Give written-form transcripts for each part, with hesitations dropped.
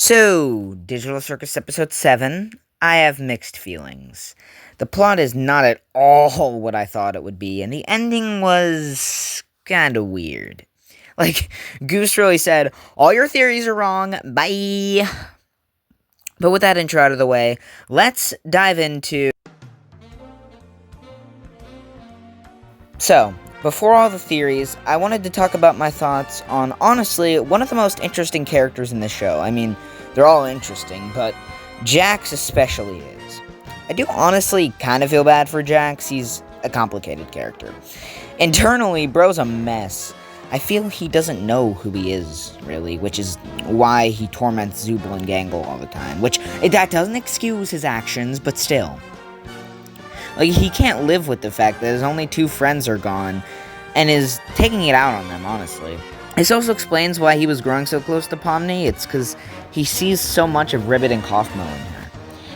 So, Digital Circus Episode 7, I have mixed feelings. The plot is not at all what I thought it would be, and the ending was kinda weird. Like, Goose really said, all your theories are wrong, bye! But with that intro out of the way, let's dive into... So, before all the theories, I wanted to talk about my thoughts on, honestly, one of the most interesting characters in the show. I mean, they're all interesting, but Jax especially is. I do honestly kind of feel bad for Jax. He's a complicated character. Internally, bro's a mess. I feel he doesn't know who he is, really, which is why he torments Zooble and Gangle all the time. Which, that doesn't excuse his actions, but still. Like, he can't live with the fact that his only two friends are gone, and is taking it out on them, honestly. This also explains why he was growing so close to Pomni. It's because he sees so much of Ribbit and Kaufmo in her.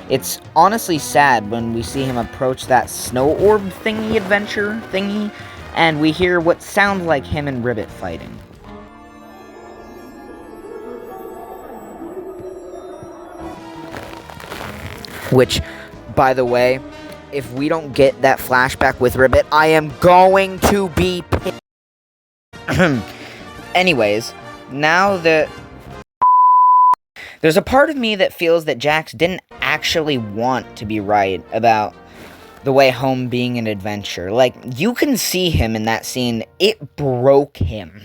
It's honestly sad when we see him approach that snow orb thingy adventure thingy, and we hear what sounds like him and Ribbit fighting. Which, by the way, if we don't get that flashback with Ribbit, I am going to be pissed. Anyways, now that... There's a part of me that feels that Jax didn't actually want to be right about the way home being an adventure. Like, you can see him in that scene. It broke him.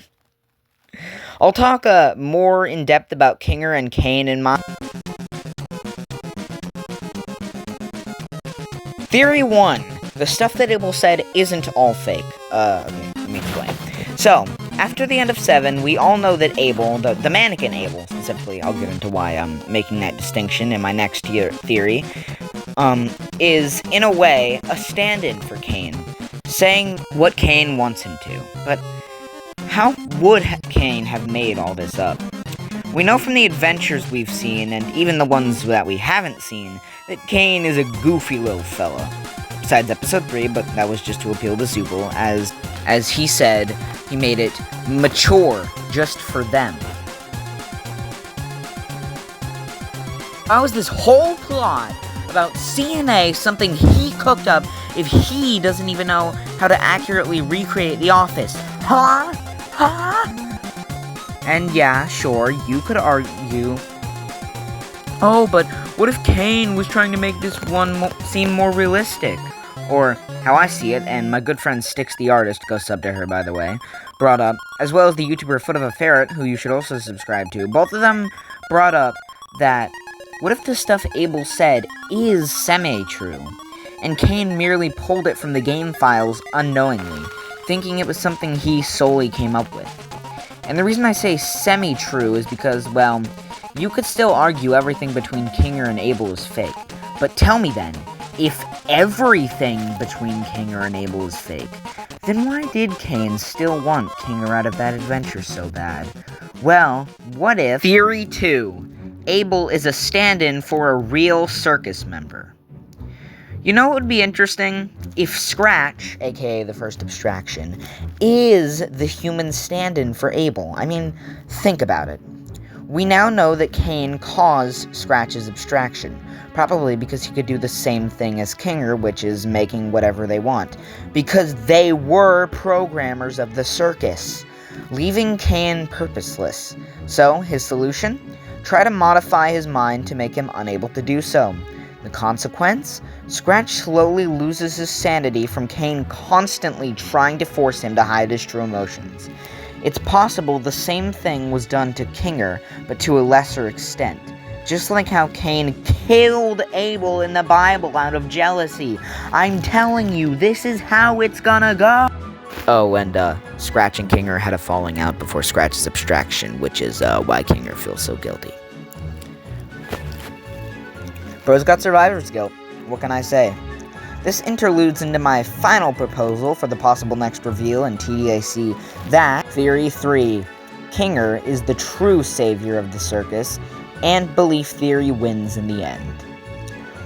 I'll talk more in depth about Kinger and Cain in my... Theory 1. The stuff that Abel said isn't all fake. Let me explain. So, after the end of 7, we all know that Abel, the mannequin Abel, specifically, I'll get into why I'm making that distinction in my next theory, is, in a way, a stand-in for Cain, saying what Cain wants him to. But how would Cain have made all this up? We know from the adventures we've seen, and even the ones that we haven't seen, that Cain is a goofy little fella. Besides episode 3, but that was just to appeal to Zooble, as he said, he made it mature just for them. How is this whole plot about CNA something he cooked up if he doesn't even know how to accurately recreate the office? Huh? And yeah, sure, you could argue, oh, but what if Cain was trying to make this one seem more realistic? Or, how I see it, and my good friend Styx the Artist, go sub to her by the way, brought up, as well as the YouTuber Foot of a Ferret, who you should also subscribe to, both of them brought up that, what if the stuff Abel said is semi-true, and Cain merely pulled it from the game files unknowingly, thinking it was something he solely came up with. And the reason I say semi-true is because, well, you could still argue everything between Kinger and Abel is fake. But tell me then, if everything between Kinger and Abel is fake, then why did Cain still want Kinger out of that adventure so bad? Well, what if... Theory 2. Abel is a stand-in for a real circus member. You know what would be interesting? If Scratch, aka the first abstraction, is the human stand-in for Abel. I mean, think about it. We now know that Cain caused Scratch's abstraction, probably because he could do the same thing as Kinger, which is making whatever they want, because they were programmers of the circus, leaving Cain purposeless. So, his solution? Try to modify his mind to make him unable to do so. The consequence? Scratch slowly loses his sanity from Cain constantly trying to force him to hide his true emotions. It's possible the same thing was done to Kinger, but to a lesser extent. Just like how Cain killed Abel in the Bible out of jealousy. I'm telling you, this is how it's gonna go! Oh, and Scratch and Kinger had a falling out before Scratch's abstraction, which is why Kinger feels so guilty. Bro's got survivor's guilt. What can I say? This interludes into my final proposal for the possible next reveal in TADC, that Theory 3. Kinger is the true savior of the circus, and belief theory wins in the end.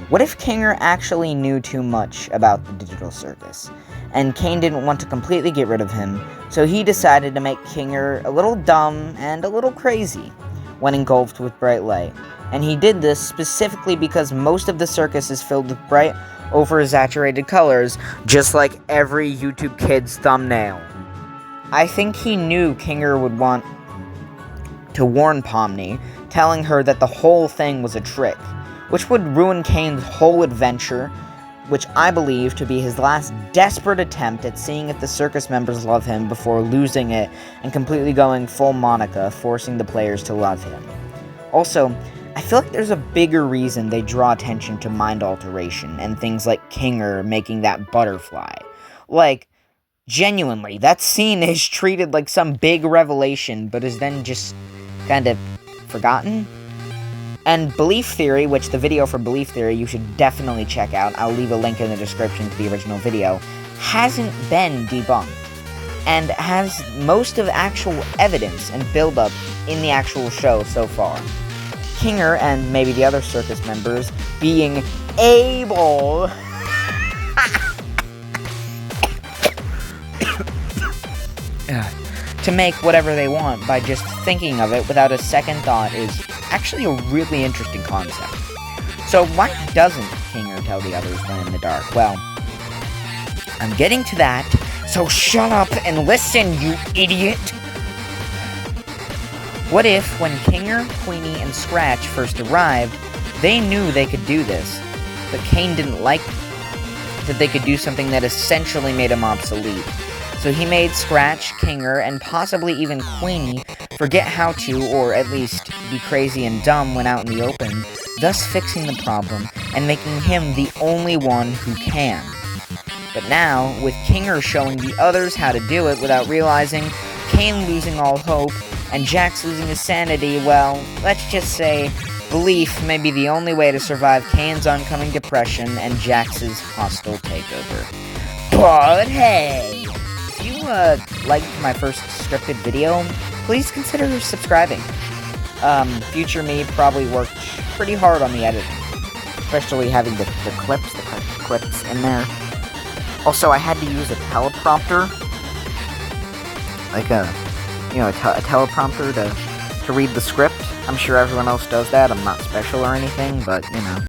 What if Kinger actually knew too much about the digital circus, and Cain didn't want to completely get rid of him, so he decided to make Kinger a little dumb and a little crazy? when engulfed with bright light. And he did this specifically because most of the circus is filled with bright, over-exaggerated colors, just like every YouTube kid's thumbnail. I think he knew Kinger would want to warn Pomni, telling her that the whole thing was a trick, which would ruin Kane's whole adventure, which I believe to be his last desperate attempt at seeing if the circus members love him before losing it and completely going full Monica, forcing the players to love him. Also, I feel like there's a bigger reason they draw attention to mind alteration and things like Kinger making that butterfly. Like, genuinely, that scene is treated like some big revelation, but is then just kind of forgotten. And Belief Theory, which the video for Belief Theory you should definitely check out, I'll leave a link in the description to the original video, hasn't been debunked, and has most of actual evidence and build-up in the actual show so far. Kinger and maybe the other circus members being able to make whatever they want by just thinking of it without a second thought is actually a really interesting concept. So why doesn't Kinger tell the others when in the dark? Well, I'm getting to that, so shut up and listen, you idiot! What if, when Kinger, Queenie, and Scratch first arrived, they knew they could do this, but Kane didn't like that they could do something that essentially made him obsolete. So he made Scratch, Kinger, and possibly even Queenie forget how to, or at least be crazy and dumb when out in the open, thus fixing the problem and making him the only one who can. But now, with Kinger showing the others how to do it without realizing, Kane losing all hope, and Jax losing his sanity, well, let's just say, belief may be the only way to survive Kane's oncoming depression and Jax's hostile takeover. But hey! If you liked my first scripted video, please consider subscribing. Future me probably worked pretty hard on the editing, especially having the clips in there. Also, I had to use a teleprompter, like a teleprompter to read the script. I'm sure everyone else does that. I'm not special or anything, but, you know.